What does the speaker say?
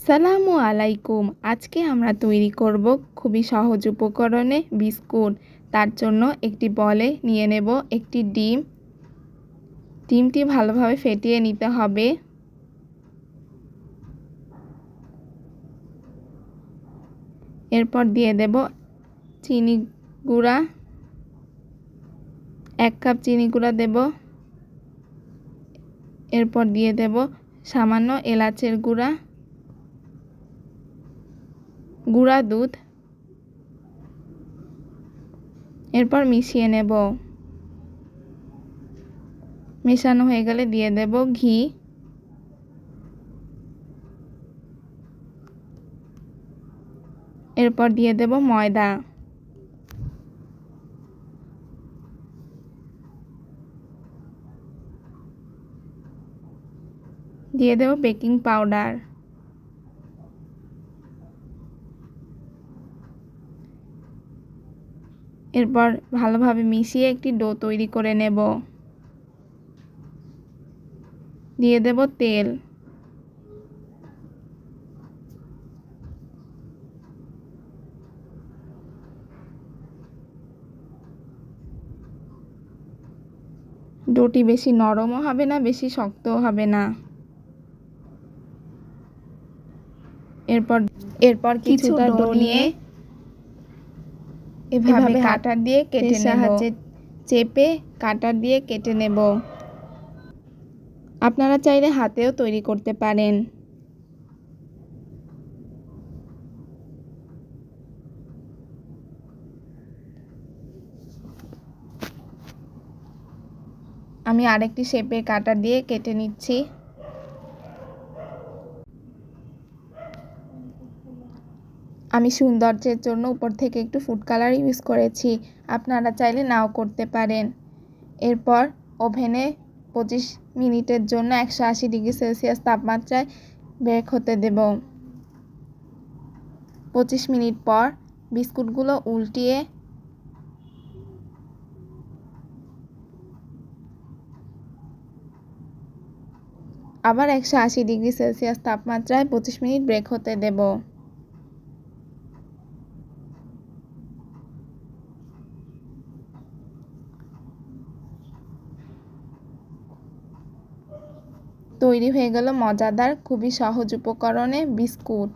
আসসালামু আলাইকুম। আজকে আমরা তৈরি করব খুবই সহজ উপকরণে বিস্কুট। তার জন্য একটি বলে নিয়ে নেব একটি ডিম। ডিমটি ভালোভাবে ফেটিয়ে নিতে হবে। এরপর দিয়ে দেব চিনি গুঁড়া, 1 কাপ চিনি গুঁড়া দেব। এরপর দিয়ে দেব সামান্য এলাচের গুঁড়া, গুঁড়া দুধ। এরপর মিশিয়ে নেব। মেশানো হয়ে গেলে দিয়ে দেব ঘি। এরপর দিয়ে দেব ময়দা। দিয়ে দেব বেকিং পাউডার। এরপর ভালোভাবে মিশিয়ে একটি ডো তৈরি করে নেব। দিয়ে দেব তেল। ডোটি বেশি নরমও হবে না, বেশি শক্তও হবে না। এরপর কিছুটা ডো নিয়ে এভাবে কাটার দিয়ে কেটে নেব। সাহায্যে চেপে কাটার দিয়ে কেটে নেব। আপনারা চাইলে হাতেও তৈরি করতে পারেন। আমি আরেকটি শেপে কাটার দিয়ে কেটে নিচ্ছি। আমি সৌন্দর্যের জন্য উপর থেকে একটু ফুড কালার ইউজ করেছি, আপনারা চাইলে নাও করতে পারেন। এরপর ওভেনে 25 মিনিটের জন্য 180 ডিগ্রি সেলসিয়াস তাপমাত্রায় বেক হতে দেব। 25 মিনিট পর বিস্কুটগুলো উল্টিয়ে আবার 180 ডিগ্রি সেলসিয়াস তাপমাত্রায় 25 মিনিট বেক হতে দেব। তৈরি হয়ে গেল মজাদার খুবই সহজ উপকরণে বিস্কুট।